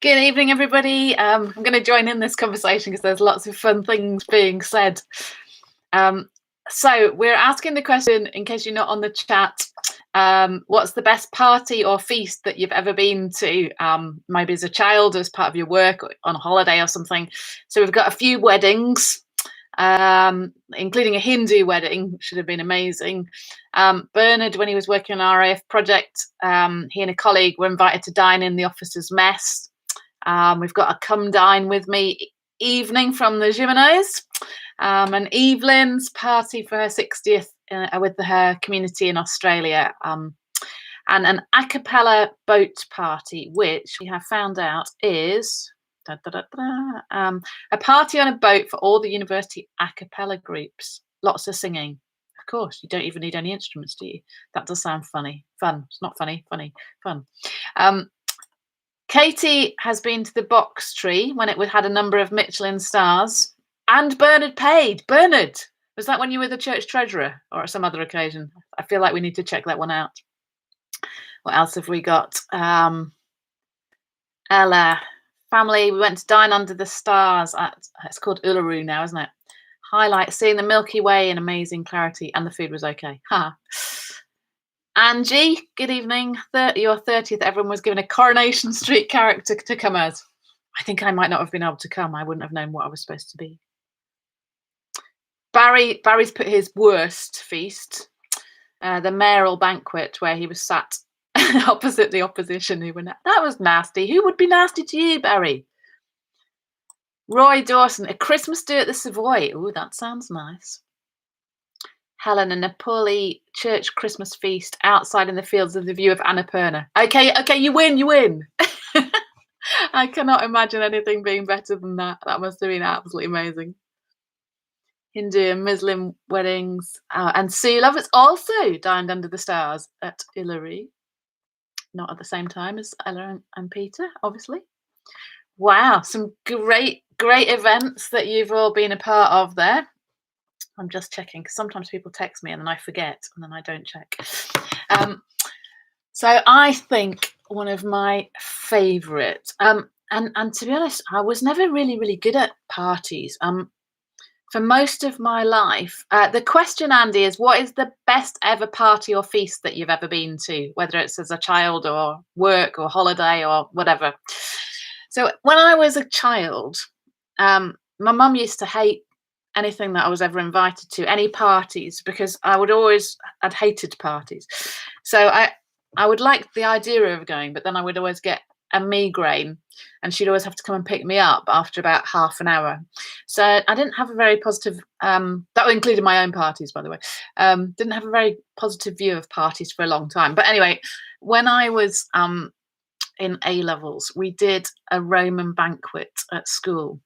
Good evening, everybody. I'm going to join in this conversation because there's lots of fun things being said. Um, so we're asking the question, in case you're not on the chat, what's the best party or feast that you've ever been to? Maybe as a child, as part of your work, or on holiday or something. So we've got a few weddings, including a Hindu wedding, which should have been amazing. Bernard, when he was working on our RAF project, he and a colleague were invited to dine in the officers' mess. We've got a come dine with me evening from the Gimeno's, and Evelyn's party for her 60th with her community in Australia, and an a cappella boat party, which we have found out is a party on a boat for all the university a cappella groups. Lots of singing. Of course, you don't even need any instruments, do you? That does sound funny. Fun. It's not funny. Funny. Fun. Katie has been to the box tree when it had a number of Michelin stars, and Bernard paid. Bernard, was that when you were the church treasurer or at some other occasion? I feel like we need to check that one out. What else have we got? Ella, family, we went to dine under the stars it's called Uluru now, isn't it? Highlight seeing the Milky Way in amazing clarity, and the food was okay. Ha. Angie, good evening. Your 30th, everyone was given a Coronation Street character to come as. I think I might not have been able to come. I wouldn't have known what I was supposed to be. Barry's put his worst feast, the mayoral banquet, where he was sat opposite the opposition. That was nasty. Who would be nasty to you, Barry? Roy Dawson, a Christmas do at the Savoy. Oh, that sounds nice. Helen, a Nepali church Christmas feast outside in the fields with the view of Annapurna. Okay, you win. I cannot imagine anything being better than that. That must have been absolutely amazing. Hindu and Muslim weddings. And Sue Lovers also dined under the stars at Uluru. Not at the same time as Ella and Peter, obviously. Wow, some great events that you've all been a part of there. I'm just checking because sometimes people text me and then I forget and then I don't check. So I think one of my favourite, and to be honest, I was never really good at parties. For most of my life, the question, Andy, is what is the best ever party or feast that you've ever been to, whether it's as a child or work or holiday or whatever. So when I was a child, my mum used to hate anything that I was ever invited to, any parties, because I'd hated parties. So I would like the idea of going, but then I would always get a migraine and she'd always have to come and pick me up after about half an hour. So I didn't have a very positive, that included my own parties, by the way, didn't have a very positive view of parties for a long time. But anyway, when I was in A levels, we did a Roman banquet at school.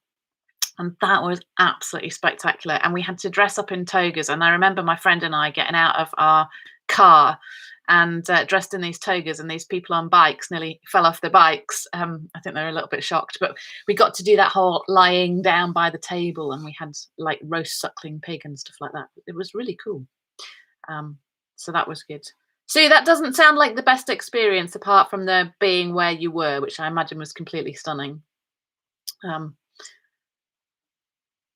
And that was absolutely spectacular. And we had to dress up in togas. And I remember my friend and I getting out of our car and dressed in these togas, and these people on bikes nearly fell off their bikes. I think they were a little bit shocked, but we got to do that whole lying down by the table, and we had like roast suckling pig and stuff like that. It was really cool. So that was good. See, that doesn't sound like the best experience apart from the being where you were, which I imagine was completely stunning.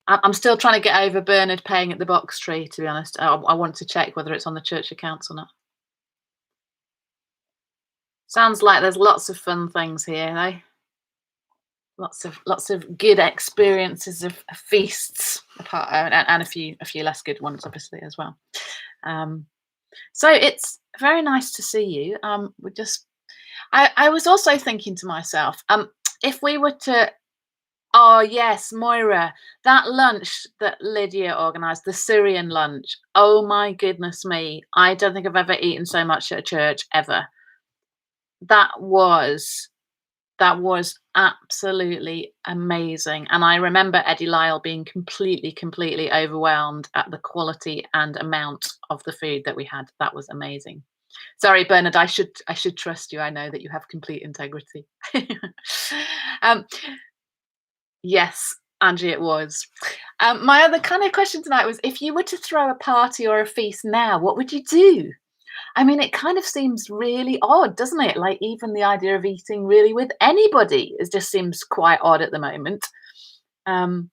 I'm still trying to get over Bernard paying at the box tree, to be honest. I want to check whether it's on the church accounts or not. Sounds like there's lots of fun things here, though. Lots of good experiences of feasts, and a few less good ones, obviously, as well. So it's very nice to see you. I was also thinking to myself, if we were to. Oh, yes, Moira, that lunch that Lydia organised, the Syrian lunch. Oh, my goodness me. I don't think I've ever eaten so much at a church ever. That was absolutely amazing. And I remember Eddie Lyle being completely overwhelmed at the quality and amount of the food that we had. That was amazing. Sorry, Bernard, I should trust you. I know that you have complete integrity. Yes, Angie, it was. My other kind of question tonight was, if you were to throw a party or a feast now, what would you do? I mean, it kind of seems really odd, doesn't it? Like even the idea of eating really with anybody is just seems quite odd at the moment. Um,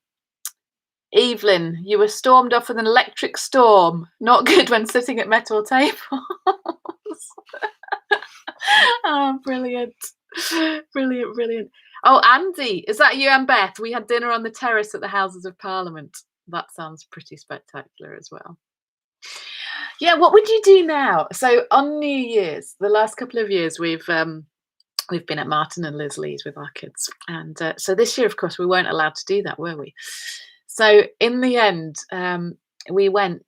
Evelyn, you were stormed off with an electric storm. Not good when sitting at metal tables. Oh, brilliant. Brilliant, brilliant. Oh, Andy, is that you and Beth? We had dinner on the terrace at the Houses of Parliament. That sounds pretty spectacular as well. Yeah, what would you do now? So on New Year's, the last couple of years, we've been at Martin and Liz Lee's with our kids, and so this year, of course, we weren't allowed to do that, were we? So in the end, we went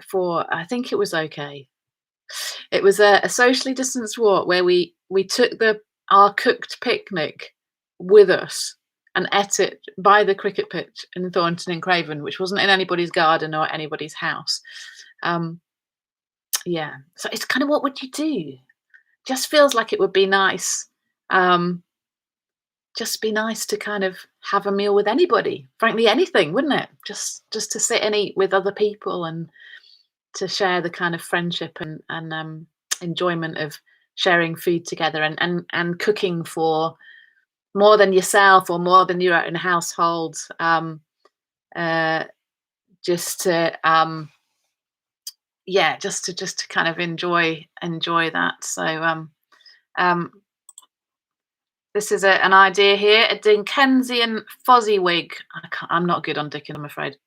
for, I think it was okay. It was a socially distanced walk where we took our cooked picnic with us and ate it by the cricket pitch in Thornton and Craven, which wasn't in anybody's garden or anybody's house. Yeah, so it's kind of, what would you do? Just feels like it would be nice. Just be nice to kind of have a meal with anybody, frankly, anything, wouldn't it? Just to sit and eat with other people and to share the kind of friendship and enjoyment of sharing food together and cooking for more than yourself or more than your own household. Just to yeah, just to kind of enjoy that. So this is an idea here, a Dickensian fozziwig. I'm not good on Dickens, I'm afraid.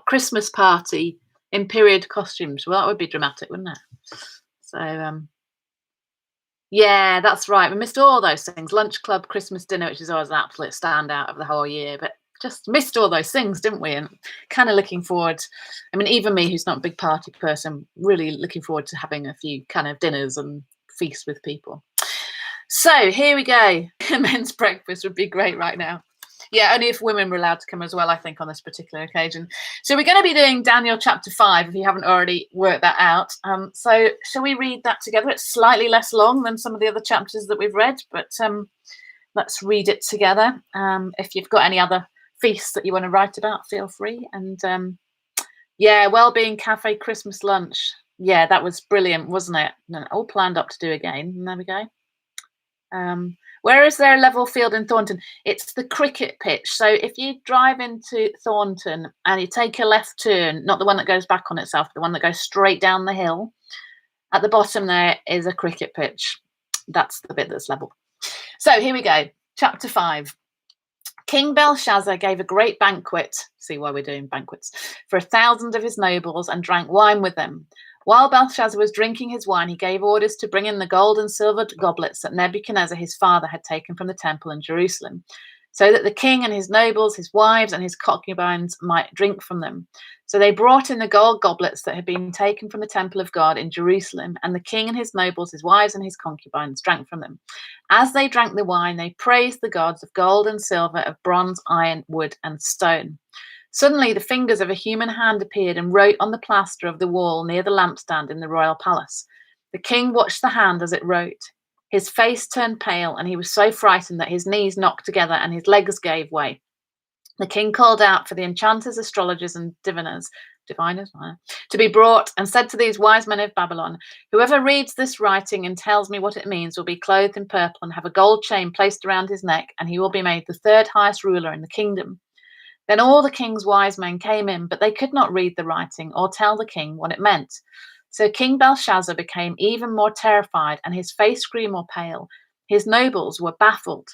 Christmas party in period costumes. Well, that would be dramatic, wouldn't it? So yeah, that's right. We missed all those things. Lunch club, Christmas dinner, which is always an absolute standout of the whole year. But just missed all those things, didn't we? And kind of looking forward. I mean, even me, who's not a big party person, really looking forward to having a few kind of dinners and feasts with people. So here we go. Men's breakfast would be great right now. Yeah, only if women were allowed to come as well, I think, on this particular occasion. So we're going to be doing Daniel chapter 5, if you haven't already worked that out. So shall we read that together? It's slightly less long than some of the other chapters that we've read, but let's read it together. If you've got any other feasts that you want to write about, feel free. And yeah, Wellbeing Cafe Christmas lunch. Yeah, that was brilliant, wasn't it? All planned up to do again. And there we go. Where is there a level field in Thornton? It's the cricket pitch. So if you drive into Thornton and you take a left turn, not the one that goes back on itself, the one that goes straight down the hill, at the bottom there is a cricket pitch. That's the bit that's level. So here we go. Chapter 5. King Belshazzar gave a great banquet, see why we're doing banquets, for 1,000 of his nobles and drank wine with them. While Belshazzar was drinking his wine, he gave orders to bring in the gold and silver goblets that Nebuchadnezzar his father had taken from the temple in Jerusalem, so that the king and his nobles, his wives, and his concubines might drink from them. So they brought in the gold goblets that had been taken from the temple of God in Jerusalem, and the king and his nobles, his wives, and his concubines drank from them. As they drank the wine, they praised the gods of gold and silver, of bronze, iron, wood, and stone. Suddenly, the fingers of a human hand appeared and wrote on the plaster of the wall near the lampstand in the royal palace. The king watched the hand as it wrote. His face turned pale, and he was so frightened that his knees knocked together and his legs gave way. The king called out for the enchanters, astrologers, and diviners to be brought, and said to these wise men of Babylon, "Whoever reads this writing and tells me what it means will be clothed in purple and have a gold chain placed around his neck, and he will be made the third highest ruler in the kingdom." Then all the king's wise men came in, but they could not read the writing or tell the king what it meant. So King Belshazzar became even more terrified, and his face grew more pale. His nobles were baffled.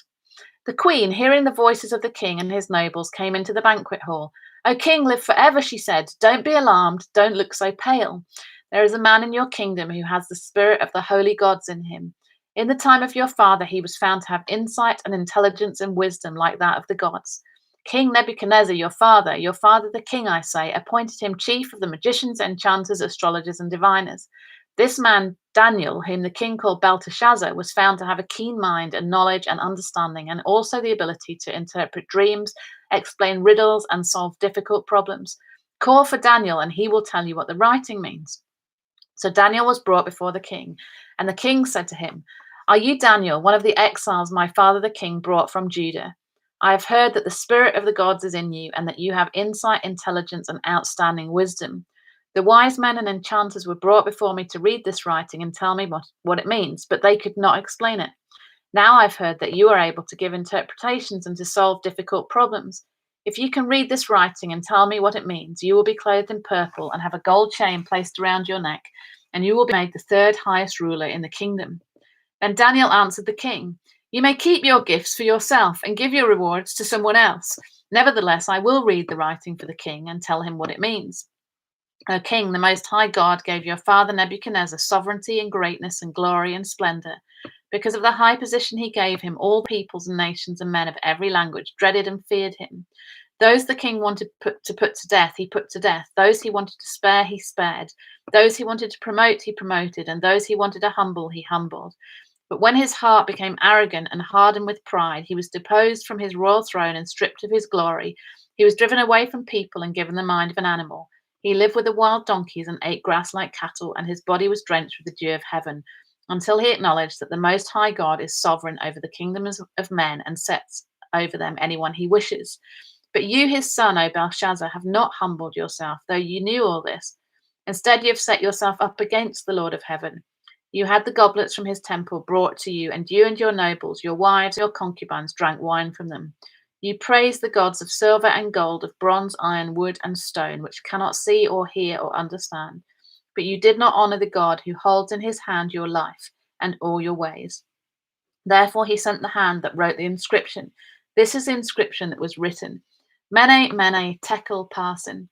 The queen, hearing the voices of the king and his nobles, came into the banquet hall. "O king, live forever," she said. "Don't be alarmed. Don't look so pale. There is a man in your kingdom who has the spirit of the holy gods in him. In the time of your father, he was found to have insight and intelligence and wisdom like that of the gods. King Nebuchadnezzar, your father the king, I say, appointed him chief of the magicians, enchanters, astrologers, and diviners. This man, Daniel, whom the king called Belteshazzar, was found to have a keen mind and knowledge and understanding, and also the ability to interpret dreams, explain riddles, and solve difficult problems. Call for Daniel, and he will tell you what the writing means." So Daniel was brought before the king, and the king said to him, "Are you Daniel, one of the exiles my father the king brought from Judah? I have heard that the spirit of the gods is in you, and that you have insight, intelligence, and outstanding wisdom. The wise men and enchanters were brought before me to read this writing and tell me what it means, but they could not explain it. Now I've heard that you are able to give interpretations and to solve difficult problems. If you can read this writing and tell me what it means, you will be clothed in purple and have a gold chain placed around your neck, and you will be made the third highest ruler in the kingdom." Then Daniel answered the king, "You may keep your gifts for yourself and give your rewards to someone else. Nevertheless, I will read the writing for the king and tell him what it means. O king, the most high God gave your father Nebuchadnezzar sovereignty and greatness and glory and splendor. Because of the high position he gave him, all peoples and nations and men of every language dreaded and feared him. Those the king wanted to put to death, he put to death. Those he wanted to spare, he spared. Those he wanted to promote, he promoted. And those he wanted to humble, he humbled. But when his heart became arrogant and hardened with pride, he was deposed from his royal throne and stripped of his glory. He was driven away from people and given the mind of an animal. He lived with the wild donkeys and ate grass like cattle, and his body was drenched with the dew of heaven, until he acknowledged that the Most High God is sovereign over the kingdoms of men and sets over them anyone he wishes. But you, his son, O Belshazzar, have not humbled yourself, though you knew all this. Instead, you have set yourself up against the Lord of heaven. You had the goblets from his temple brought to you, and you and your nobles, your wives, your concubines drank wine from them. You praised the gods of silver and gold, of bronze, iron, wood, and stone, which cannot see or hear or understand. But you did not honor the God who holds in his hand your life and all your ways. Therefore he sent the hand that wrote the inscription. This is the inscription that was written: Mene, Mene, Tekel, Parsin.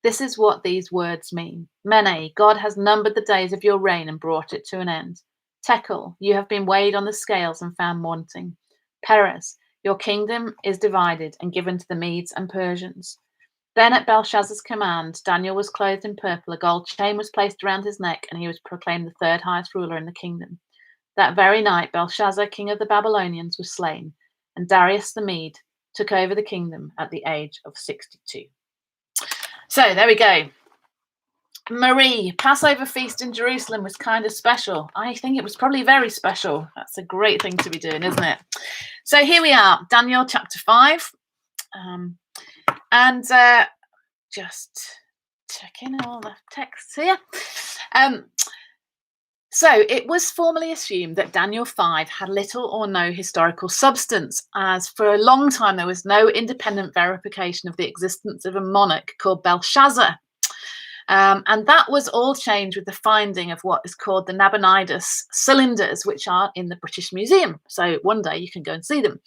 This is what these words mean. Mene, God has numbered the days of your reign and brought it to an end. Tekel, you have been weighed on the scales and found wanting. Peres, your kingdom is divided and given to the Medes and Persians. Then at Belshazzar's command, Daniel was clothed in purple, a gold chain was placed around his neck, and he was proclaimed the third highest ruler in the kingdom. That very night, Belshazzar, king of the Babylonians, was slain, and Darius the Mede took over the kingdom at the age of 62. So there we go. Marie, Passover feast in Jerusalem was kind of special. I think it was probably very special. That's a great thing to be doing, isn't it? So here we are, Daniel chapter 5. And just checking all the texts here. So it was formerly assumed that Daniel 5 had little or no historical substance, as for a long time there was no independent verification of the existence of a monarch called Belshazzar. And that was all changed with the finding of what is called the Nabonidus cylinders, which are in the British Museum. So one day you can go and see them.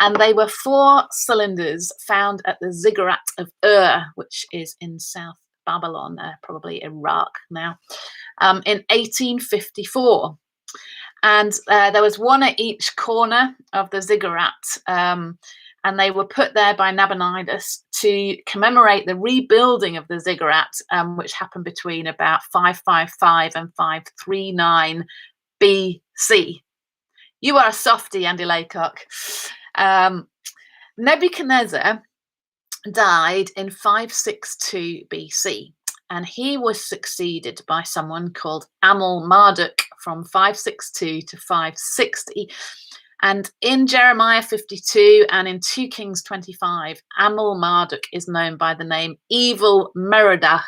And they were 4 cylinders found at the ziggurat of Ur, which is in South Babylon, probably Iraq now, in 1854. And there was one at each corner of the ziggurat. And they were put there by Nabonidus to commemorate the rebuilding of the ziggurat, which happened between about 555 and 539 BC. You are a softie, Andy Laycock. Nebuchadnezzar died in 562 BC, and he was succeeded by someone called Amel-Marduk from 562 to 560. And in Jeremiah 52 and in 2 Kings 25, Amel-Marduk is known by the name Evil Merodach.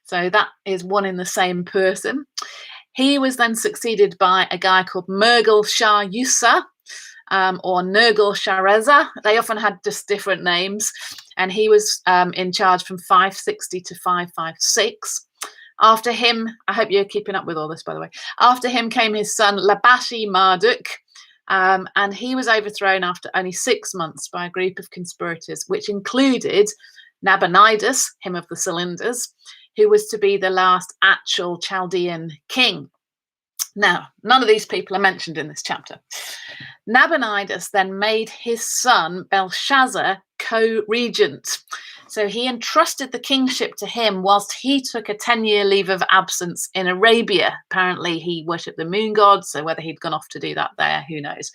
So that is one in the same person. He was then succeeded by a guy called Nergal-Shar-Yusa, or Nergal-Sharezer. They often had just different names. And he was in charge from 560 to 556. After him, I hope you're keeping up with all this, by the way. After him came his son Labashi-Marduk. And he was overthrown after only 6 months by a group of conspirators, which included Nabonidus, him of the cylinders, who was to be the last actual Chaldean king. Now, none of these people are mentioned in this chapter. Nabonidus then made his son Belshazzar co-regent. So he entrusted the kingship to him whilst he took a 10-year leave of absence in Arabia. Apparently he worshipped the moon god, so whether he'd gone off to do that there, who knows.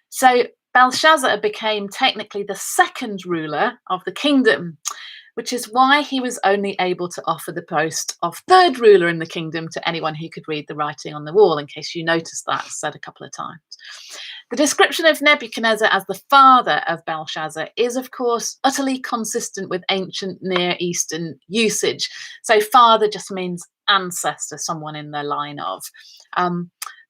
So Belshazzar became technically the second ruler of the kingdom, which is why he was only able to offer the post of third ruler in the kingdom to anyone who could read the writing on the wall, in case you noticed that said a couple of times. The description of Nebuchadnezzar as the father of Belshazzar is, of course, utterly consistent with ancient Near Eastern usage. So, father just means ancestor, someone in the line of.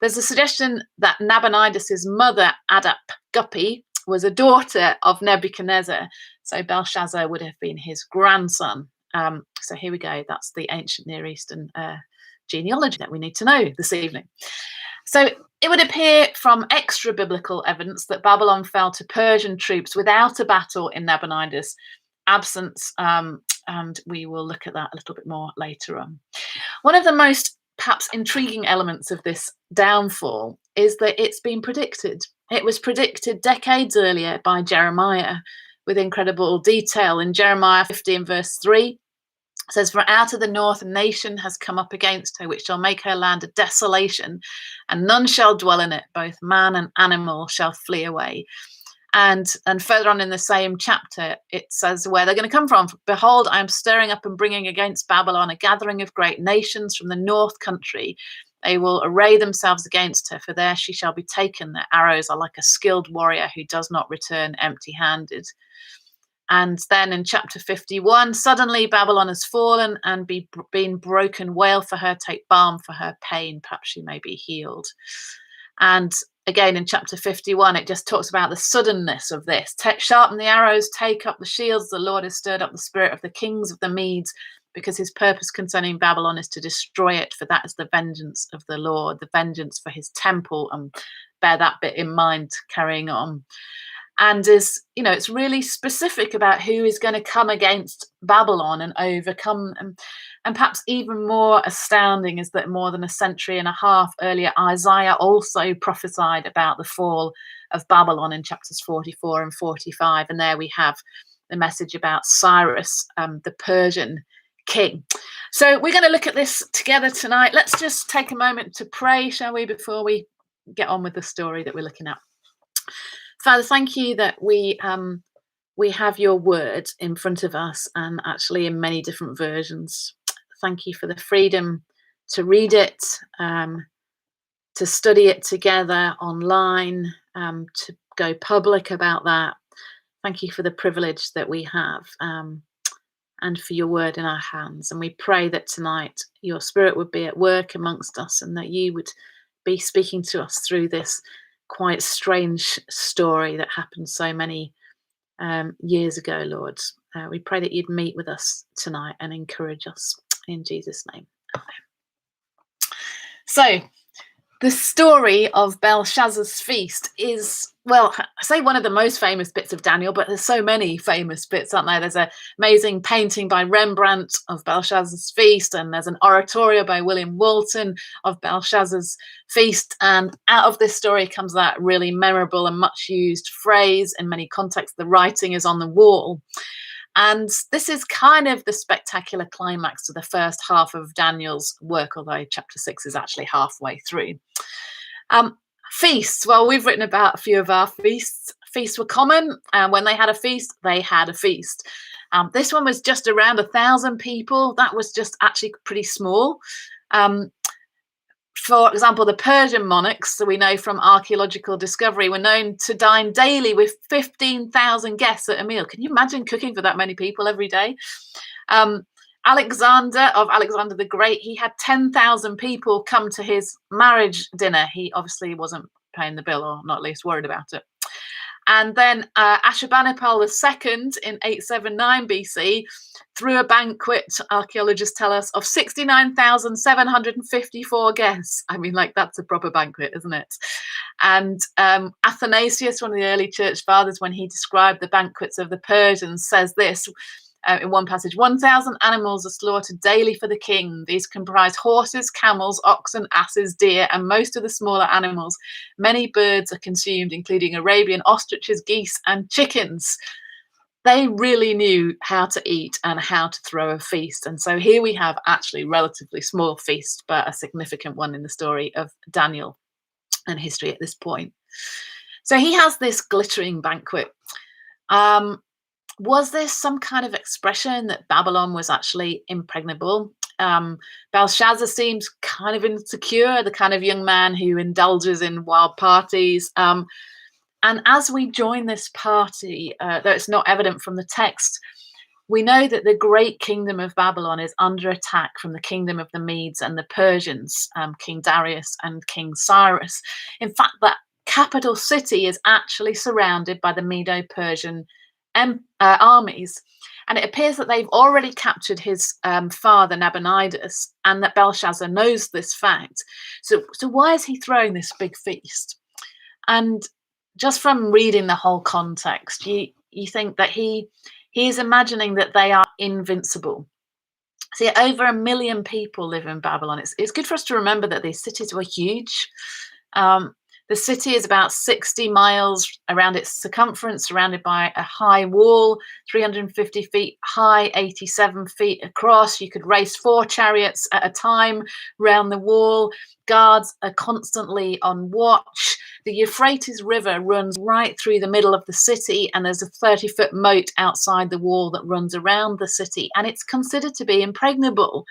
There's a suggestion that Nabonidus's mother, Adap Guppy, was a daughter of Nebuchadnezzar. So, Belshazzar would have been his grandson. So, here we go. That's the ancient Near Eastern genealogy that we need to know this evening. So it would appear from extra biblical evidence that Babylon fell to Persian troops without a battle in Nabonidus' absence, and we will look at that a little bit more later on. One of the most perhaps intriguing elements of this downfall is that it's been predicted. It was predicted decades earlier by Jeremiah with incredible detail. In Jeremiah 15 verse 3, it says, "For out of the north a nation has come up against her, which shall make her land a desolation, and none shall dwell in it, both man and animal shall flee away." And further on in the same chapter, it says where they're going to come from. "Behold, I am stirring up and bringing against Babylon a gathering of great nations from the north country. They will array themselves against her, for there she shall be taken. Their arrows are like a skilled warrior who does not return empty-handed." And then in chapter 51, "Suddenly Babylon has fallen and been broken. Wail for her, take balm for her pain. Perhaps she may be healed." And again in chapter 51, it just talks about the suddenness of this. "Sharpen the arrows, take up the shields. The Lord has stirred up the spirit of the kings of the Medes, because his purpose concerning Babylon is to destroy it, for that is the vengeance of the Lord," the vengeance for his temple. And bear that bit in mind carrying on. And it's really specific about who is going to come against Babylon and overcome them. And perhaps even more astounding is that more than a century and a half earlier, Isaiah also prophesied about the fall of Babylon in chapters 44 and 45. And there we have the message about Cyrus, the Persian king. So we're going to look at this together tonight. Let's just take a moment to pray, shall we, before we get on with the story that we're looking at. Father, thank you that we have your word in front of us, and actually in many different versions. Thank you for the freedom to read it, to study it together online, to go public about that. Thank you for the privilege that we have, and for your word in our hands. And we pray that tonight your spirit would be at work amongst us, and that you would be speaking to us through this quite strange story that happened so many years ago, Lord. We pray that you'd meet with us tonight and encourage us in Jesus' name. Amen. So, the story of Belshazzar's feast is, well, I say one of the most famous bits of Daniel, but there's so many famous bits, aren't there? There's an amazing painting by Rembrandt of Belshazzar's feast, and there's an oratorio by William Walton of Belshazzar's feast. And out of this story comes that really memorable and much used phrase in many contexts: "The writing is on the wall." And this is kind of the spectacular climax to the first half of Daniel's work, although chapter 6 is actually halfway through. Feasts. Well, we've written about a few of our feasts. Feasts were common, and when they had a feast, they had a feast. This one was just around 1,000 people. That was just actually pretty small. For example, the Persian monarchs, so we know from archaeological discovery, were known to dine daily with 15,000 guests at a meal. Can you imagine cooking for that many people every day? Alexander the Great, he had 10,000 people come to his marriage dinner. He obviously wasn't paying the bill, or not at least worried about it. And then Ashurbanipal II in 879 BC threw a banquet, archaeologists tell us, of 69,754 guests. I mean, like, that's a proper banquet, isn't it? And Athanasius, one of the early church fathers, when he described the banquets of the Persians, says this in one passage: 1,000 animals are slaughtered daily for the king. These comprise horses, camels, oxen, asses, deer, and most of the smaller animals. Many birds are consumed, including Arabian ostriches, geese, and chickens. They really knew how to eat and how to throw a feast. And so here we have actually relatively small feast, but a significant one in the story of Daniel and history at this point. So he has this glittering banquet. Was this some kind of expression that Babylon was actually impregnable? Belshazzar seems kind of insecure, the kind of young man who indulges in wild parties. And as we join this party, though it's not evident from the text, we know that the great kingdom of Babylon is under attack from the kingdom of the Medes and the Persians, King Darius and King Cyrus. In fact, that capital city is actually surrounded by the Medo-Persian armies. And it appears that they've already captured his father Nabonidus, and that Belshazzar knows this fact. So why is he throwing this big feast? And just from reading the whole context, you think that he is imagining that they are invincible. See, over 1 million people live in Babylon. It's good for us to remember that these cities were huge. The city is about 60 miles around its circumference, surrounded by a high wall, 350 feet high, 87 feet across. You could race 4 chariots at a time round the wall. Guards are constantly on watch. The Euphrates River runs right through the middle of the city, and there's a 30-foot moat outside the wall that runs around the city, and it's considered to be impregnable.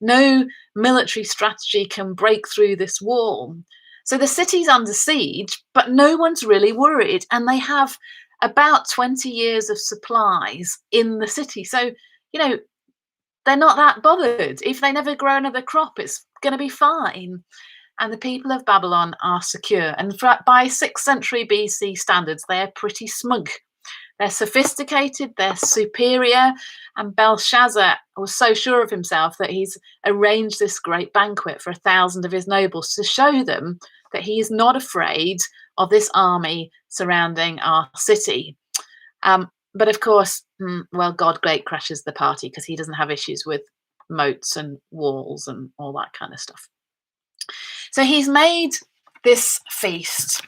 No military strategy can break through this wall. So the city's under siege, but no one's really worried, and they have about 20 years of supplies in the city. So, they're not that bothered. If they never grow another crop, it's going to be fine. And the people of Babylon are secure. And by 6th century BC standards, they're pretty smug. They're sophisticated, they're superior, and Belshazzar was so sure of himself that he's arranged this great banquet for 1,000 of his nobles to show them that he is not afraid of this army surrounding our city. But of course, God great crashes the party because he doesn't have issues with moats and walls and all that kind of stuff. So he's made this feast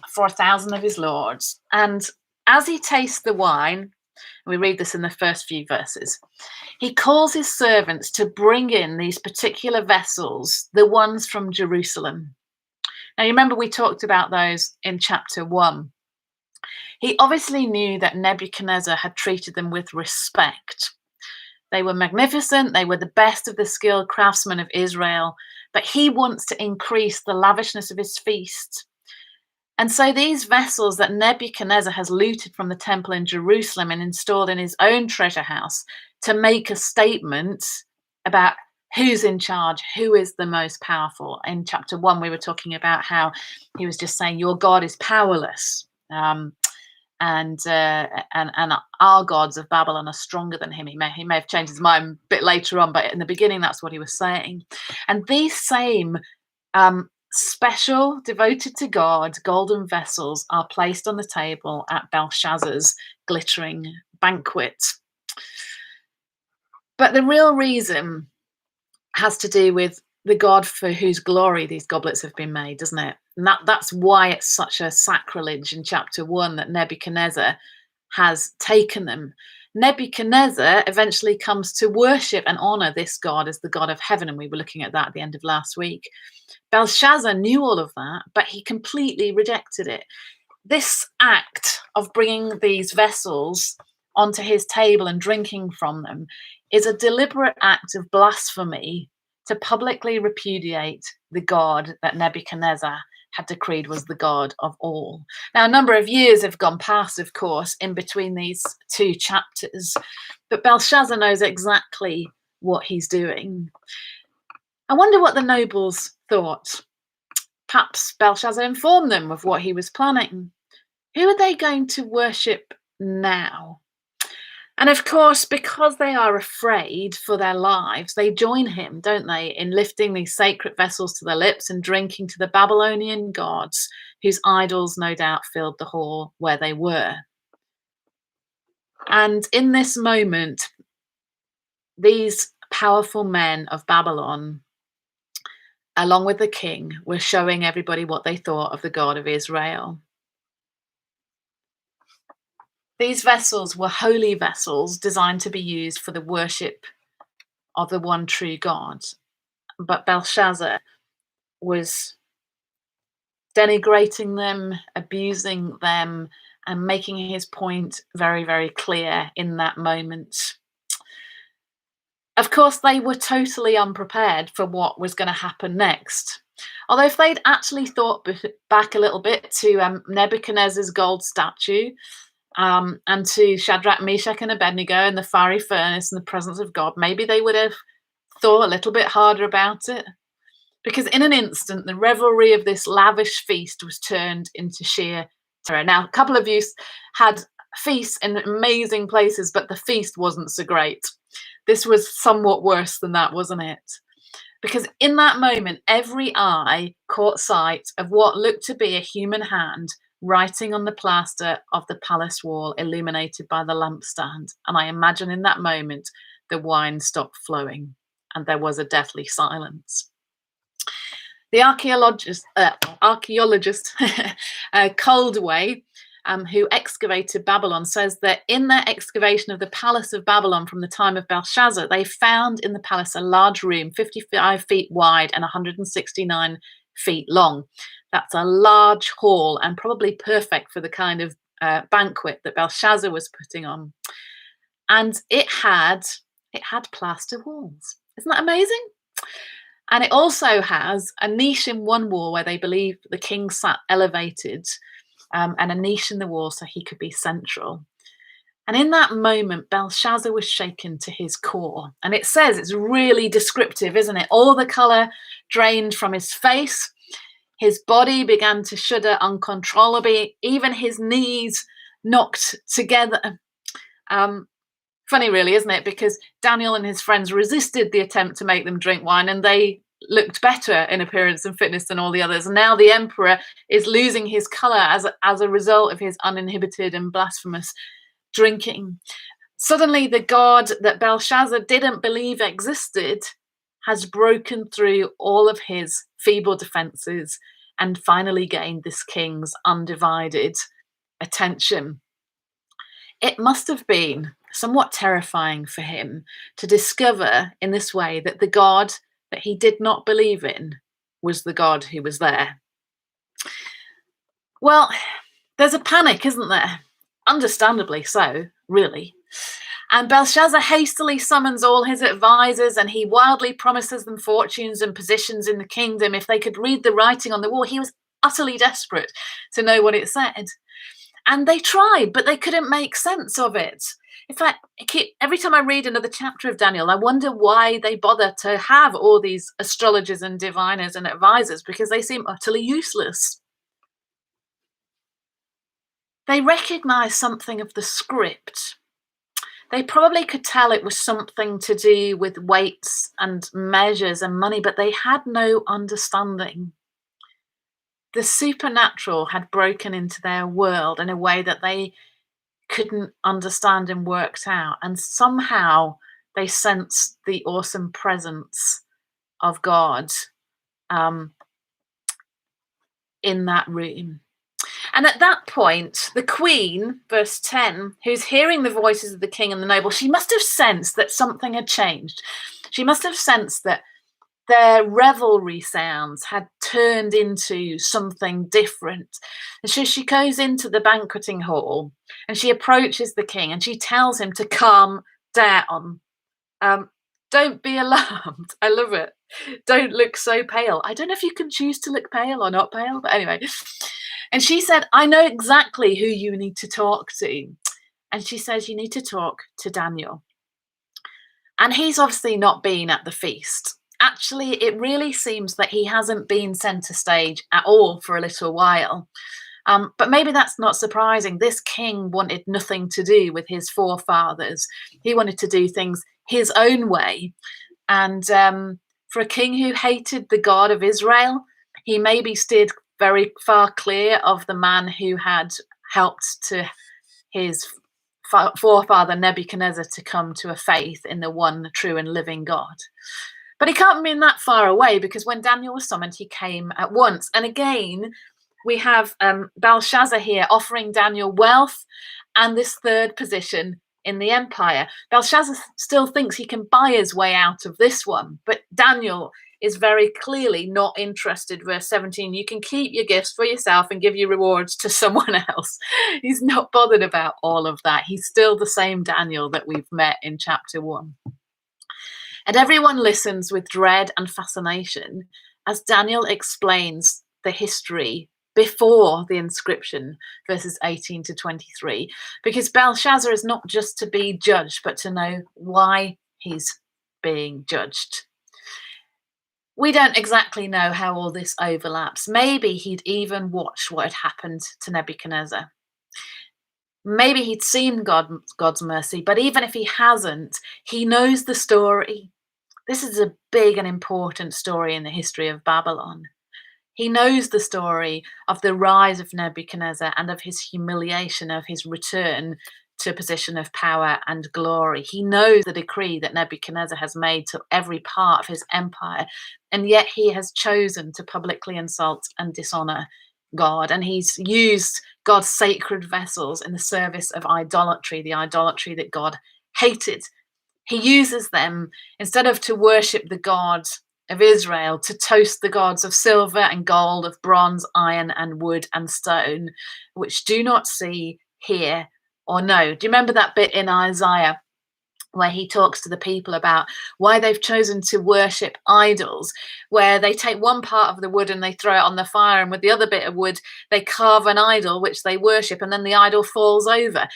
for 1,000 of his lords, and as he tastes the wine, we read this in the first few verses, he calls his servants to bring in these particular vessels, the ones from Jerusalem. Now, you remember we talked about those in chapter 1. He obviously knew that Nebuchadnezzar had treated them with respect. They were magnificent, they were the best of the skilled craftsmen of Israel, but he wants to increase the lavishness of his feast. And so these vessels that Nebuchadnezzar has looted from the temple in Jerusalem and installed in his own treasure house to make a statement about who's in charge, who is the most powerful. In chapter 1, we were talking about how he was just saying, your God is powerless. And our gods of Babylon are stronger than him. He may have changed his mind a bit later on, but in the beginning, that's what he was saying. And these same special, devoted to God, golden vessels are placed on the table at Belshazzar's glittering banquet. But the real reason has to do with the God for whose glory these goblets have been made, doesn't it? And that's why it's such a sacrilege in chapter 1 that Nebuchadnezzar has taken them. Nebuchadnezzar eventually comes to worship and honor this God as the God of heaven, and we were looking at that at the end of last week. Belshazzar knew all of that, but he completely rejected it. This act of bringing these vessels onto his table and drinking from them is a deliberate act of blasphemy to publicly repudiate the God that Nebuchadnezzar had decreed was the God of all. Now, a number of years have gone past, of course, in between these two chapters, but Belshazzar knows exactly what he's doing. I wonder what the nobles thought. Perhaps Belshazzar informed them of what he was planning. Who are they going to worship now? And of course, because they are afraid for their lives, they join him, don't they, in lifting these sacred vessels to their lips and drinking to the Babylonian gods, whose idols no doubt filled the hall where they were. And in this moment, these powerful men of Babylon, along with the king, were showing everybody what they thought of the God of Israel. These vessels were holy vessels designed to be used for the worship of the one true God. But Belshazzar was denigrating them, abusing them, and making his point very, very clear in that moment. Of course, they were totally unprepared for what was going to happen next. Although, if they'd actually thought back a little bit to Nebuchadnezzar's gold statue, and to Shadrach, Meshach, and Abednego in the fiery furnace in the presence of God, maybe they would have thought a little bit harder about it. Because in an instant, the revelry of this lavish feast was turned into sheer terror. Now, a couple of you had feasts in amazing places, but the feast wasn't so great. This was somewhat worse than that, wasn't it? Because in that moment, every eye caught sight of what looked to be a human hand writing on the plaster of the palace wall, illuminated by the lampstand. And I imagine in that moment, the wine stopped flowing and there was a deathly silence. The archaeologist Coldway, who excavated Babylon, says that in their excavation of the Palace of Babylon from the time of Belshazzar, they found in the palace a large room, 55 feet wide and 169 feet long. That's a large hall and probably perfect for the kind of banquet that Belshazzar was putting on. And it had plaster walls. Isn't that amazing? And it also has a niche in one wall where they believe the king sat elevated, and a niche in the wall so he could be central. And in that moment, Belshazzar was shaken to his core. And it says, it's really descriptive, isn't it? All the colour drained from his face. His body began to shudder uncontrollably. Even his knees knocked together. Funny, really, isn't it? Because Daniel and his friends resisted the attempt to make them drink wine, and they looked better in appearance and fitness than all the others. And now the emperor is losing his colour as a result of his uninhibited and blasphemous drinking. Suddenly, the God that Belshazzar didn't believe existed has broken through all of his feeble defences and finally gained this king's undivided attention. It must have been somewhat terrifying for him to discover in this way that the God that he did not believe in was the God who was there. Well, there's a panic, isn't there? Understandably so, really. And Belshazzar hastily summons all his advisors, and he wildly promises them fortunes and positions in the kingdom if they could read the writing on the wall. He was utterly desperate to know what it said. And they tried, but they couldn't make sense of it. In fact, every time I read another chapter of Daniel, I wonder why they bother to have all these astrologers and diviners and advisors, because they seem utterly useless. They recognized something of the script. They probably could tell it was something to do with weights and measures and money, but they had no understanding. The supernatural had broken into their world in a way that they couldn't understand and worked out. And somehow they sensed the awesome presence of God in that room. And at that point, the queen, verse 10, who's hearing the voices of the king and the noble, she must have sensed that something had changed. She must have sensed that their revelry sounds had turned into something different. And so she goes into the banqueting hall and she approaches the king and she tells him to calm down. Don't be alarmed. I love it. Don't look so pale. I don't know if you can choose to look pale or not pale, but anyway. And she said, I know exactly who you need to talk to. And she says, you need to talk to Daniel. And he's obviously not been at the feast. Actually, it really seems that he hasn't been centre stage at all for a little while. But maybe that's not surprising. This king wanted nothing to do with his forefathers. He wanted to do things his own way. And for a king who hated the God of Israel, he maybe steered very far clear of the man who had helped to his forefather Nebuchadnezzar to come to a faith in the one true and living God. But he can't have been that far away, because when Daniel was summoned, he came at once. And again, we have Belshazzar here offering Daniel wealth and this third position in the empire. Belshazzar still thinks he can buy his way out of this one, but Daniel is very clearly not interested. Verse 17, you can keep your gifts for yourself and give your rewards to someone else. He's not bothered about all of that. He's still the same Daniel that we've met in chapter 1. And everyone listens with dread and fascination as Daniel explains the history before the inscription, verses 18 to 23, because Belshazzar is not just to be judged, but to know why he's being judged. We don't exactly know how all this overlaps. Maybe he'd even watched what had happened to Nebuchadnezzar. Maybe he'd seen God's mercy, but even if he hasn't, he knows the story. This is a big and important story in the history of Babylon. He knows the story of the rise of Nebuchadnezzar and of his humiliation, of his return to a position of power and glory. He knows the decree that Nebuchadnezzar has made to every part of his empire, and yet he has chosen to publicly insult and dishonor God. And he's used God's sacred vessels in the service of idolatry, the idolatry that God hated. He uses them instead of to worship the God of Israel, to toast the gods of silver and gold, of bronze, iron, and wood and stone, which do not see, hear, or know. Do you remember that bit in Isaiah where he talks to the people about why they've chosen to worship idols, where they take one part of the wood and they throw it on the fire, and with the other bit of wood, they carve an idol which they worship, and then the idol falls over.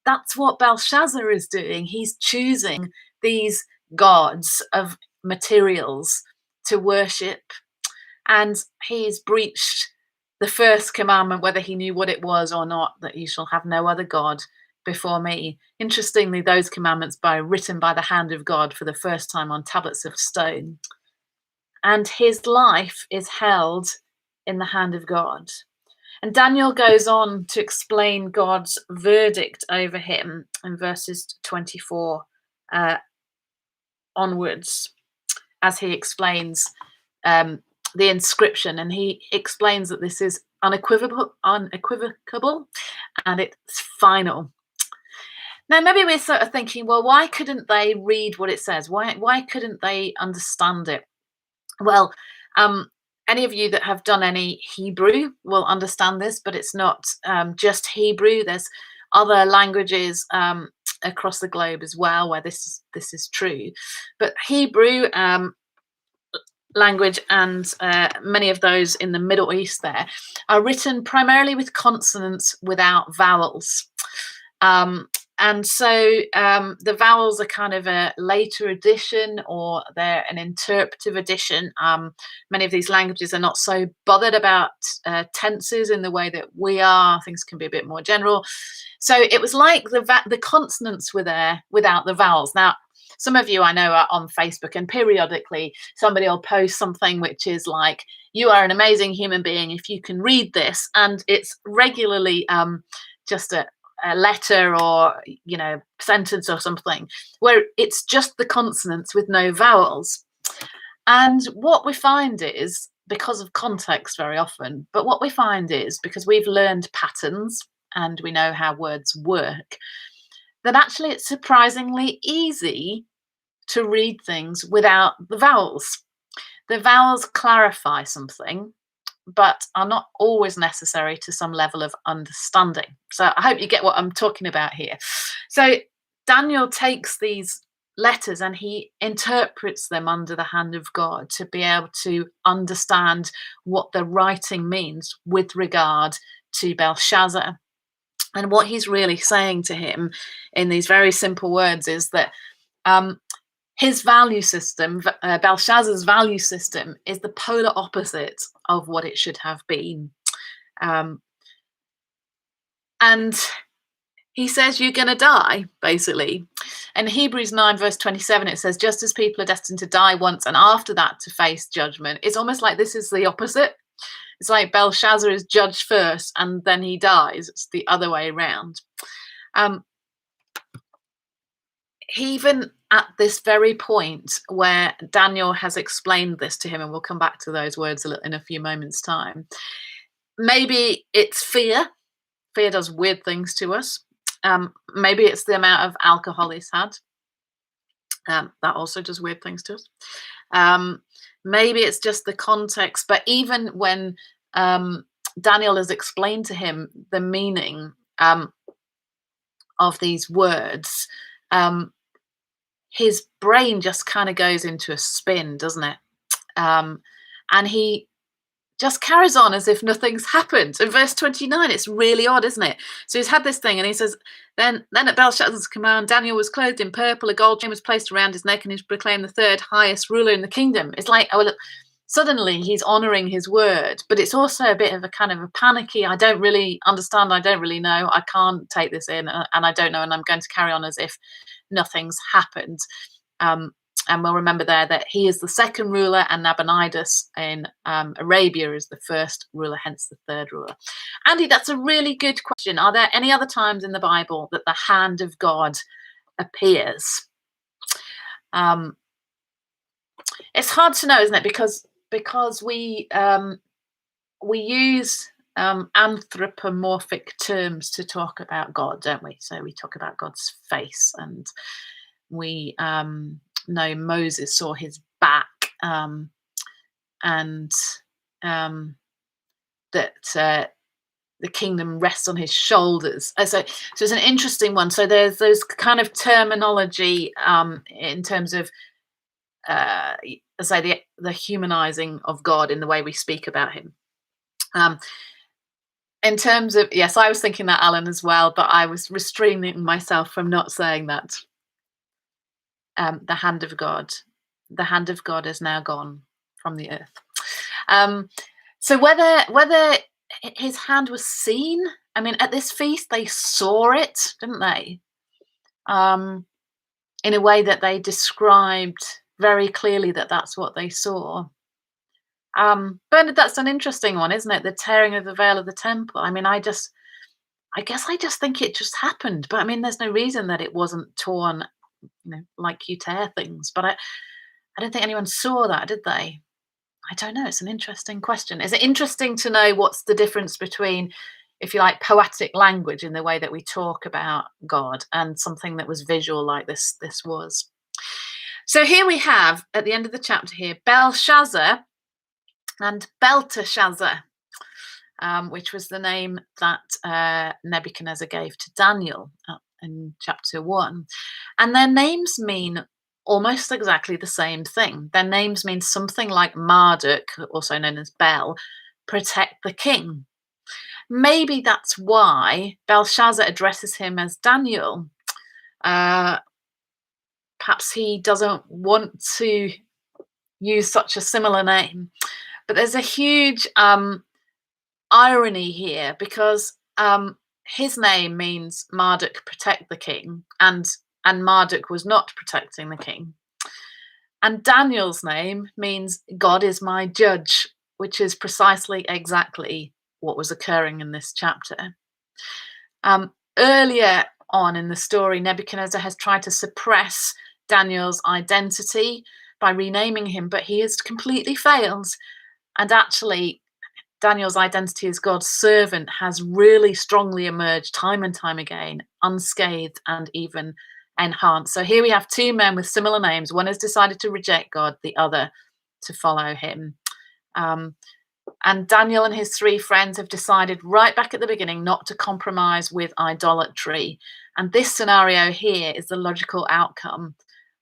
That's what Belshazzar is doing. He's choosing these gods of materials to worship, and he's breached the first commandment, whether he knew what it was or not, that you shall have no other God before me. Interestingly, those commandments written by the hand of God for the first time on tablets of stone. And his life is held in the hand of God. And Daniel goes on to explain God's verdict over him in verses 24 onwards, as he explains the inscription. And he explains that this is unequivocal and it's final. Now, maybe we're sort of thinking, well, why couldn't they read what it says? Why couldn't they understand it? Well, any of you that have done any Hebrew will understand this, but it's not just Hebrew. There's other languages across the globe as well where this is true. But Hebrew language and many of those in the Middle East there are written primarily with consonants without vowels. And so the vowels are kind of a later addition, or they're an interpretive addition. Many of these languages are not so bothered about tenses in the way that we are. Things can be a bit more general. So it was like the consonants were there without the vowels. Now, some of you I know are on Facebook, and periodically somebody will post something which is like, you are an amazing human being if you can read this. And it's regularly just a letter or sentence or something where it's just the consonants with no vowels. And what we find is, because of context very often, but what we find is, because we've learned patterns and we know how words work, that actually it's surprisingly easy to read things without the vowels. The vowels clarify something, but are not always necessary to some level of understanding. So I hope you get what I'm talking about here. So Daniel takes these letters and he interprets them under the hand of God to be able to understand what the writing means with regard to Belshazzar. And what he's really saying to him in these very simple words is that his value system, Belshazzar's value system, is the polar opposite of what it should have been. And he says, you're going to die, basically. In Hebrews 9, verse 27, it says, just as people are destined to die once and after that to face judgment. It's almost like this is the opposite. It's like Belshazzar is judged first and then he dies. It's the other way around. Even at this very point where Daniel has explained this to him, and we'll come back to those words in a few moments' time, maybe it's fear. Fear does weird things to us. Maybe it's the amount of alcohol he's had. That also does weird things to us. Maybe it's just the context. But even when Daniel has explained to him the meaning of these words, his brain just kind of goes into a spin, doesn't it? And he just carries on as if nothing's happened. In verse 29, it's really odd, isn't it? So he's had this thing, and he says, then at Belshazzar's command, Daniel was clothed in purple, a gold chain was placed around his neck, and he was proclaimed the third highest ruler in the kingdom. It's like, oh, look, suddenly he's honoring his word, but it's also a bit of a kind of a panicky, I don't really understand, I don't really know, I can't take this in, and I don't know, and I'm going to carry on as if nothing's happened. And we'll remember there that he is the second ruler, and Nabonidus in Arabia is the first ruler, hence the third ruler. Andy, that's a really good question. Are there any other times in the Bible that the hand of God appears? It's hard to know, isn't it? Because we use anthropomorphic terms to talk about God, don't we? So we talk about God's face, and we know Moses saw his back, and that the kingdom rests on his shoulders. So it's an interesting one. So there's those kind of terminology in terms of say the humanizing of God in the way we speak about him. In terms of, yes, I was thinking that, Alan, as well, but I was restraining myself from not saying that. The hand of God is now gone from the earth. So whether his hand was seen, I mean, at this feast they saw it, didn't they? In a way that they described very clearly that that's what they saw. Bernard, that's an interesting one, isn't it? The tearing of the veil of the temple. I mean, I guess I just think it just happened, but I mean, there's no reason that it wasn't torn, like you tear things. But I don't think anyone saw that, did they? I don't know. It's an interesting question. Is it interesting to know what's the difference between, if you like, poetic language in the way that we talk about God and something that was visual like this was? So here we have, at the end of the chapter here, Belshazzar and Belteshazzar, which was the name that Nebuchadnezzar gave to Daniel in chapter 1. And their names mean almost exactly the same thing. Their names mean something like Marduk, also known as Bel, protect the king. Maybe that's why Belshazzar addresses him as Daniel. Perhaps he doesn't want to use such a similar name. But there's a huge irony here, because his name means Marduk protect the king, and Marduk was not protecting the king. And Daniel's name means God is my judge, which is precisely exactly what was occurring in this chapter. Earlier on in the story, Nebuchadnezzar has tried to suppress Daniel's identity by renaming him, but he has completely failed. And actually, Daniel's identity as God's servant has really strongly emerged time and time again, unscathed and even enhanced. So here we have two men with similar names. One has decided to reject God, the other to follow him. And Daniel and his three friends have decided right back at the beginning not to compromise with idolatry. And this scenario here is the logical outcome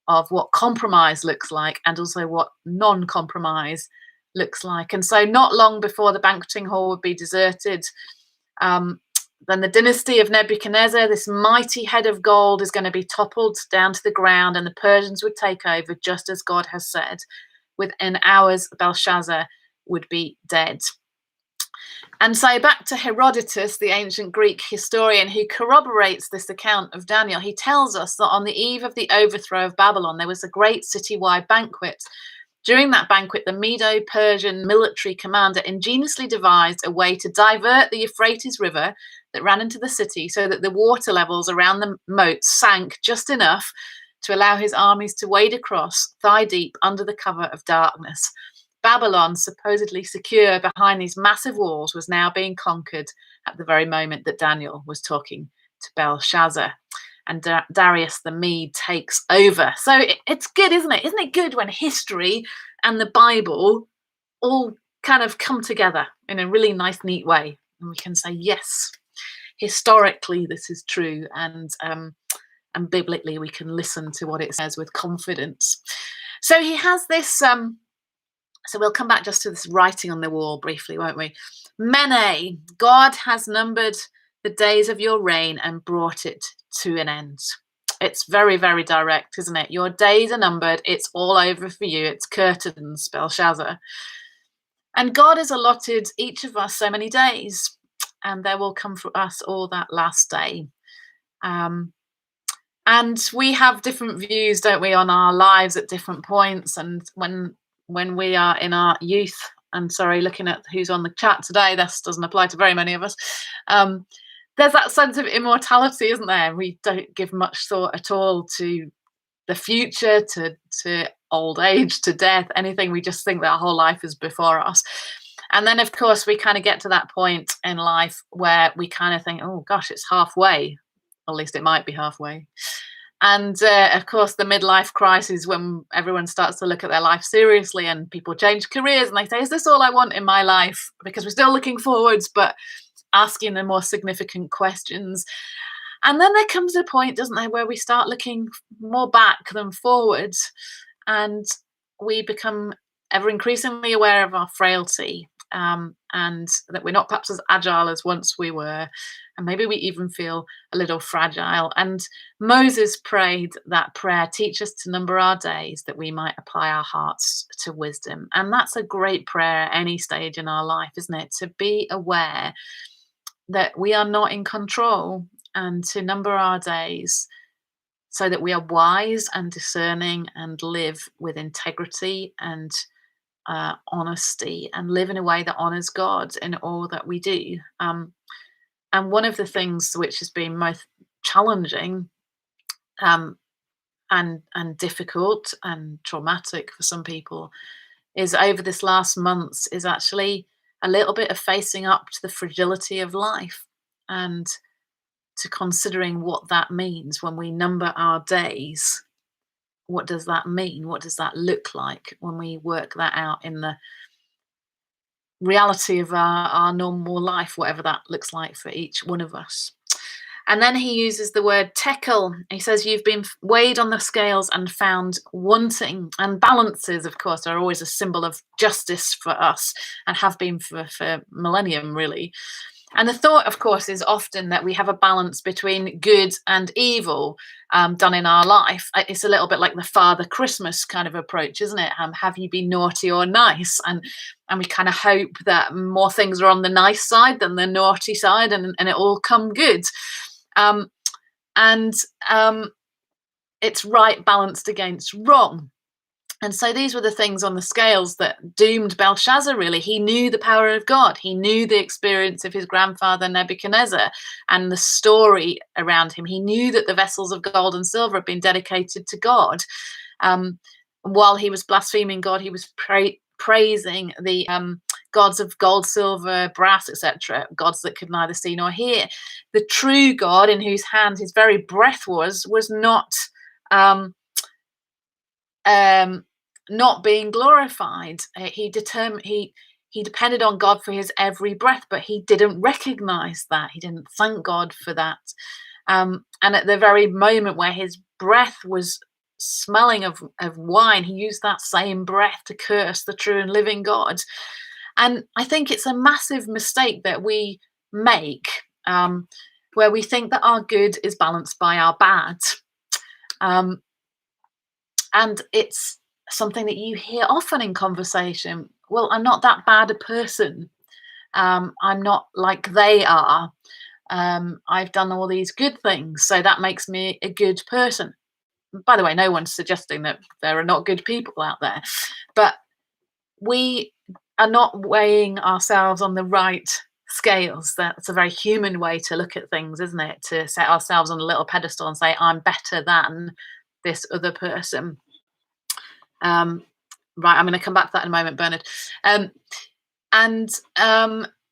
of what compromise looks like, and also what non-compromise looks like. And so not long before the banqueting hall would be deserted, then the dynasty of Nebuchadnezzar, this mighty head of gold, is going to be toppled down to the ground, and the Persians would take over, just as God has said. Within hours, Belshazzar would be dead. And so back to Herodotus, the ancient Greek historian who corroborates this account of Daniel, he tells us that on the eve of the overthrow of Babylon, there was a great citywide banquet. During that banquet, the Medo-Persian military commander ingeniously devised a way to divert the Euphrates River that ran into the city so that the water levels around the moat sank just enough to allow his armies to wade across thigh deep under the cover of darkness. Babylon, supposedly secure behind these massive walls, was now being conquered at the very moment that Daniel was talking to Belshazzar. And Darius the Mede takes over. So it's good, isn't it? Isn't it good when history and the Bible all kind of come together in a really nice, neat way? And we can say, yes, historically this is true. And and biblically we can listen to what it says with confidence. So he has this so we'll come back just to this writing on the wall briefly, won't we? Mene, God has numbered the days of your reign and brought it to an end. It's very, very direct, isn't it? Your days are numbered. It's all over for you. It's curtains, Belshazzar. And God has allotted each of us so many days, and there will come for us all that last day. And we have different views, don't we, on our lives at different points. And when we are in our youth, and sorry, looking at who's on the chat today, this doesn't apply to very many of us. There's that sense of immortality, isn't there? We don't give much thought at all to the future, to old age, to death, anything. We just think that our whole life is before us. And then, of course, we kind of get to that point in life where we kind of think, oh, gosh, it's halfway. At least it might be halfway. And, of course, the midlife crisis, when everyone starts to look at their life seriously and people change careers and they say, is this all I want in my life? Because we're still looking forwards, but asking the more significant questions. And then there comes a point, doesn't there, where we start looking more back than forwards, and we become ever increasingly aware of our frailty, and that we're not perhaps as agile as once we were, and maybe we even feel a little fragile. And Moses prayed that prayer, teach us to number our days that we might apply our hearts to wisdom. And that's a great prayer at any stage in our life, isn't it? To be aware that we are not in control, and to number our days so that we are wise and discerning and live with integrity and honesty, and live in a way that honors God in all that we do. And one of the things which has been most challenging and difficult and traumatic for some people is over this last months is actually a little bit of facing up to the fragility of life, and to considering what that means when we number our days. What does that mean? What does that look like when we work that out in the reality of our normal life, whatever that looks like for each one of us? And then he uses the word tekel. He says, you've been weighed on the scales and found wanting. And balances, of course, are always a symbol of justice for us, and have been for millennium, really. And the thought, of course, is often that we have a balance between good and evil done in our life. It's a little bit like the Father Christmas kind of approach, isn't it? Have you been naughty or nice? And we kind of hope that more things are on the nice side than the naughty side, and it all come good. It's right balanced against wrong. And so these were the things on the scales that doomed Belshazzar, really. He knew the power of God. He knew the experience of his grandfather Nebuchadnezzar and the story around him. He knew that the vessels of gold and silver had been dedicated to God. While he was blaspheming God, he was praising the gods of gold, silver, brass, etc., gods that could neither see nor hear. The true God, in whose hand his very breath was not being glorified. He depended on God for his every breath, but he didn't recognize that. He didn't thank God for that. And at the very moment where his breath was smelling of wine, he used that same breath to curse the true and living God. And I think it's a massive mistake that we make, where we think that our good is balanced by our bad. And it's something that you hear often in conversation. Well, I'm not that bad a person. I'm not like they are. I've done all these good things, so that makes me a good person. By the way, no one's suggesting that there are not good people out there, but we are not weighing ourselves on the right scales. That's a very human way to look at things, isn't it? To set ourselves on a little pedestal and say, I'm better than this other person. Right, I'm going to come back to that in a moment, Bernard.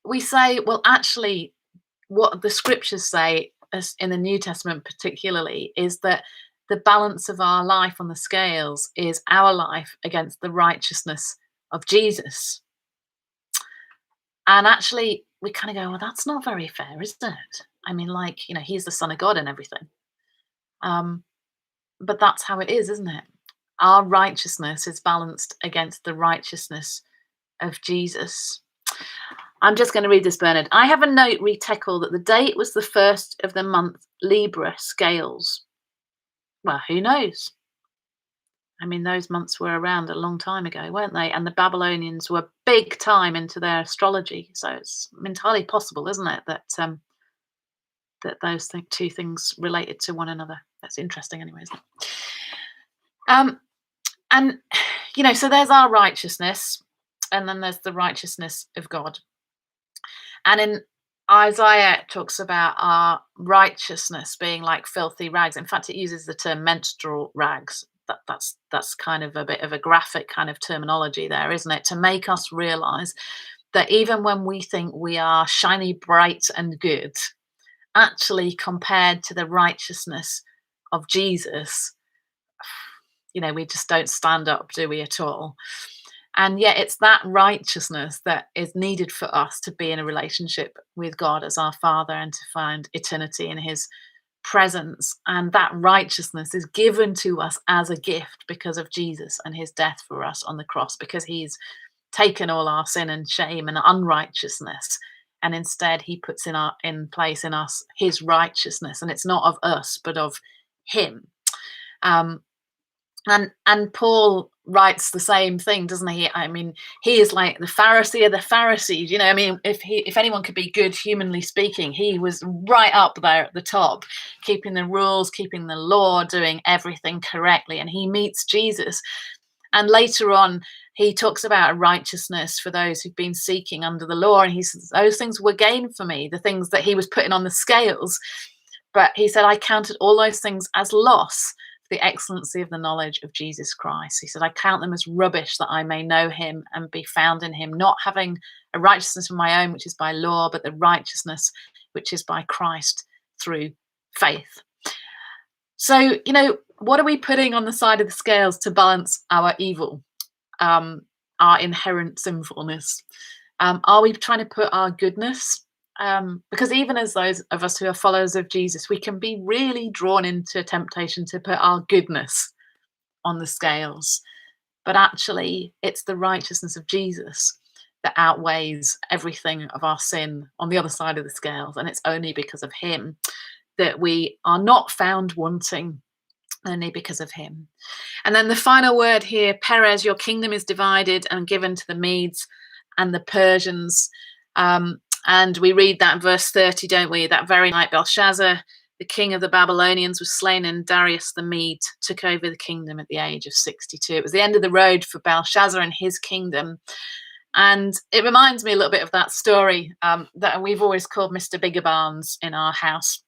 We say, well, actually, what the scriptures say, as in the New Testament particularly, is that the balance of our life on the scales is our life against the righteousness of Jesus. And actually, we kind of go, well, that's not very fair, is it? I mean, like, he's the Son of God and everything. Um, but that's how it is, isn't it? Our righteousness is balanced against the righteousness of Jesus. I'm just going to read this, Bernard. I have a note, read Tekel, that the date was the first of the month Libra scales. Well, who knows? I mean, those months were around a long time ago, weren't they? And the Babylonians were big time into their astrology. So it's entirely possible, isn't it, that that those two things related to one another. That's interesting, anyway, isn't it? And so there's our righteousness, and then there's the righteousness of God. And in Isaiah, it talks about our righteousness being like filthy rags. In fact, it uses the term menstrual rags. That's kind of a bit of a graphic kind of terminology there, isn't it? To make us realize that even when we think we are shiny, bright, and good, actually compared to the righteousness of Jesus, we just don't stand up, do we, at all? And yet it's that righteousness that is needed for us to be in a relationship with God as our Father and to find eternity in his presence. And that righteousness is given to us as a gift because of Jesus and his death for us on the cross, because he's taken all our sin and shame and unrighteousness, and instead he puts in place in us his righteousness, and it's not of us but of him. And Paul writes the same thing, doesn't he? I mean, he is like the Pharisee of the Pharisees. I mean, if anyone could be good, humanly speaking, he was right up there at the top, keeping the rules, keeping the law, doing everything correctly. And he meets Jesus. And later on, he talks about righteousness for those who've been seeking under the law. And he says, those things were gain for me, the things that he was putting on the scales. But he said, I counted all those things as loss for the excellency of the knowledge of Jesus Christ. He said, I count them as rubbish that I may know him and be found in him, not having a righteousness of my own, which is by law, but the righteousness which is by Christ through faith. So, what are we putting on the side of the scales to balance our evil, our inherent sinfulness? Are we trying to put our goodness? Because even as those of us who are followers of Jesus, we can be really drawn into temptation to put our goodness on the scales. But actually, it's the righteousness of Jesus that outweighs everything of our sin on the other side of the scales. And it's only because of him that we are not found wanting, only because of him. And then the final word here, Perez, your kingdom is divided and given to the Medes and the Persians. And we read that in verse 30, don't we? That very night, Belshazzar, the king of the Babylonians, was slain, and Darius the Mede took over the kingdom at the age of 62. It was the end of the road for Belshazzar and his kingdom. And it reminds me a little bit of that story that we've always called Mr. Bigger Barnes in our house,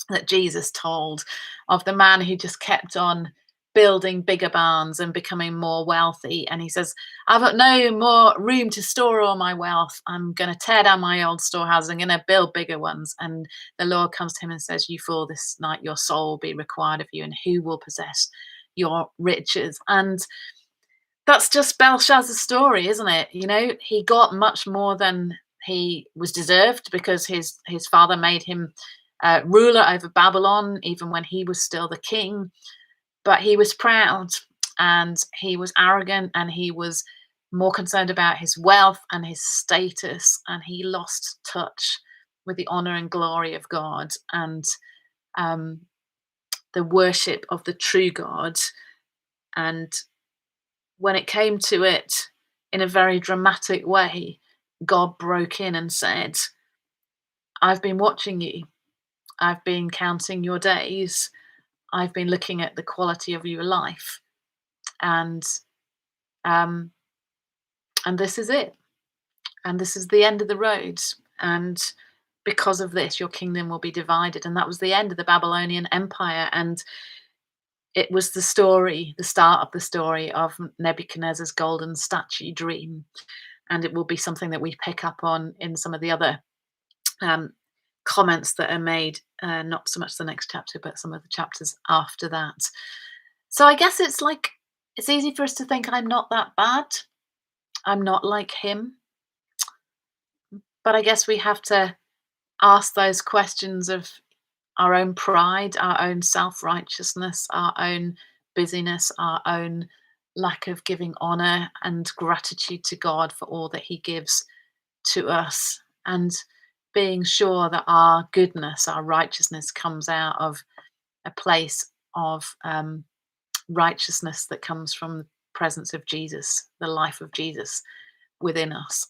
that Jesus told, of the man who just kept on building bigger barns and becoming more wealthy. And he says, I've got no more room to store all my wealth. I'm going to tear down my old storehouses. I'm going to build bigger ones. And the Lord comes to him and says, you fool, this night your soul will be required of you, and who will possess your riches? And that's just Belshazzar's story, isn't it? He got much more than he was deserved because his father made him ruler over Babylon, even when he was still the king. But he was proud, and he was arrogant, and he was more concerned about his wealth and his status, and he lost touch with the honor and glory of God and the worship of the true God. And when it came to it, in a very dramatic way, God broke in and said, I've been watching you. I've been counting your days. I've been looking at the quality of your life, and this is it, and this is the end of the road, and because of this, your kingdom will be divided. And that was the end of the Babylonian Empire, and it was the start of the story of Nebuchadnezzar's golden statue dream, and it will be something that we pick up on in some of the other comments that are made, not so much the next chapter, but some of the chapters after that. So I guess it's easy for us to think, I'm not that bad. I'm not like him. But I guess we have to ask those questions of, our own pride, our own self-righteousness, our own busyness, our own lack of giving honor and gratitude to God for all that he gives to us, and being sure that our goodness, our righteousness comes out of a place of righteousness that comes from the presence of Jesus, the life of Jesus within us.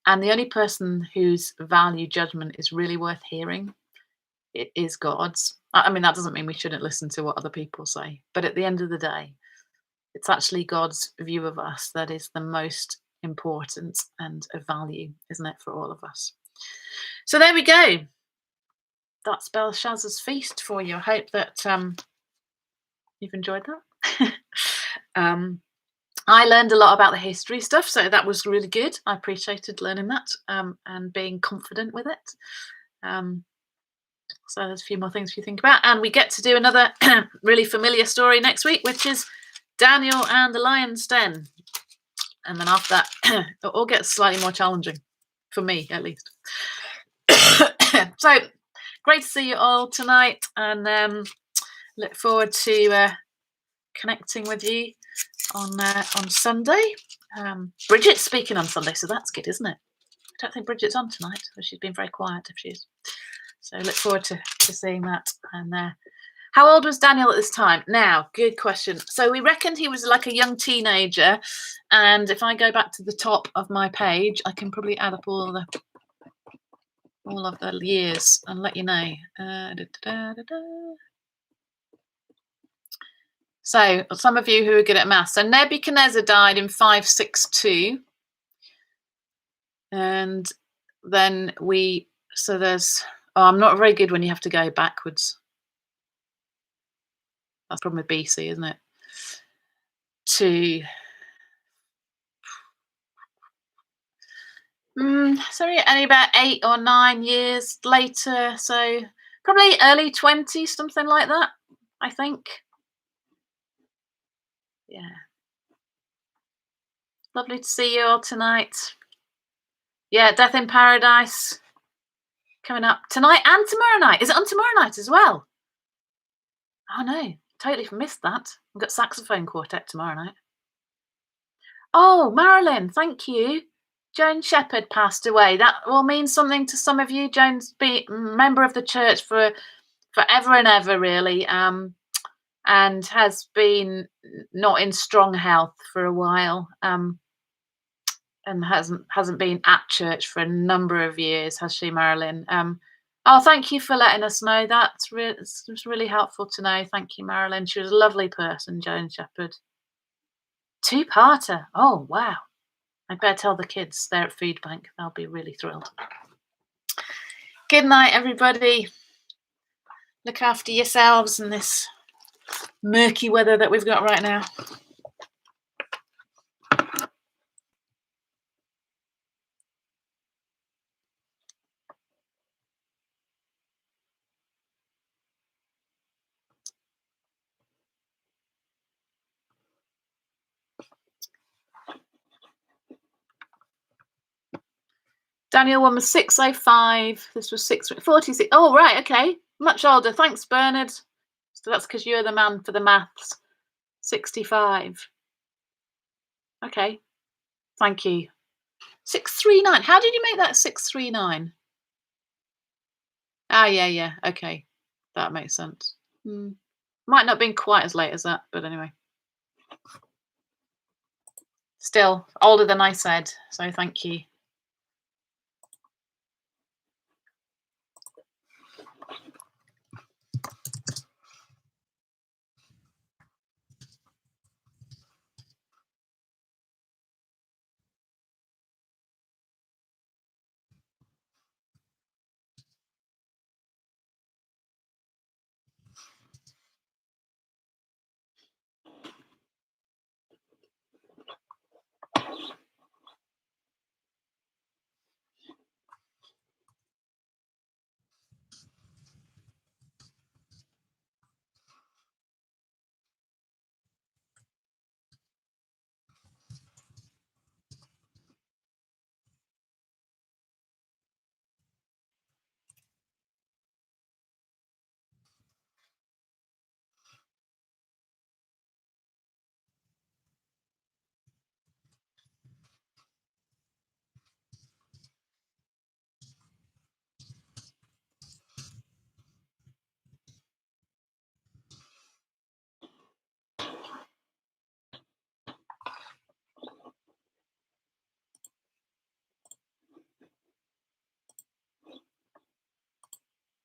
And the only person whose value judgment is really worth hearing, it is God's. I mean, that doesn't mean we shouldn't listen to what other people say, but at the end of the day, it's actually God's view of us that is the most important and of value, isn't it, for all of us? So there we go. That's Belshazzar's feast for you. I hope that you've enjoyed that. I learned a lot about the history stuff, so that was really good. I appreciated learning that and being confident with it. So there's a few more things for you to think about. And we get to do another really familiar story next week, which is Daniel and the lion's den. And then after that, it all gets slightly more challenging, for me at least. So great to see you all tonight, and look forward to connecting with you on Sunday. Bridget's speaking on Sunday, so that's good, isn't it? I don't think Bridget's on tonight, but she's been very quiet if she is. So look forward to seeing that. And how old was Daniel at this time? Now, good question. So we reckoned he was like a young teenager. And if I go back to the top of my page, I can probably add up all of the years and let you know. So some of you who are good at maths. So Nebuchadnezzar died in 562. And then I'm not very good when you have to go backwards. That's the problem with BC, isn't it? Only about 8 or 9 years later. So probably early 20s, something like that, I think. Yeah. Lovely to see you all tonight. Yeah, Death in Paradise coming up tonight and tomorrow night. Is it on tomorrow night as well? Oh no, totally missed that. We've got saxophone quartet tomorrow night. Oh, Marilyn, thank you. Joan Shepherd passed away. That will mean something to some of you. Joan's been a member of the church for forever and ever, really, and has been not in strong health for a while, and hasn't been at church for a number of years, has she, Marilyn? Oh, thank you for letting us know. It's really helpful to know. Thank you, Marilyn. She was a lovely person, Joan Shepherd. Two-parter. Oh, wow. I better tell the kids there at Food Bank. They'll be really thrilled. Good night, everybody. Look after yourselves in this murky weather that we've got right now. Daniel 1 was 605. This was 646. Oh, right. Okay. Much older. Thanks, Bernard. So that's because you're the man for the maths. 65. Okay. Thank you. 639. How did you make that 639? Ah, yeah. Okay. That makes sense. Might not have been quite as late as that, but anyway. Still older than I said, so thank you.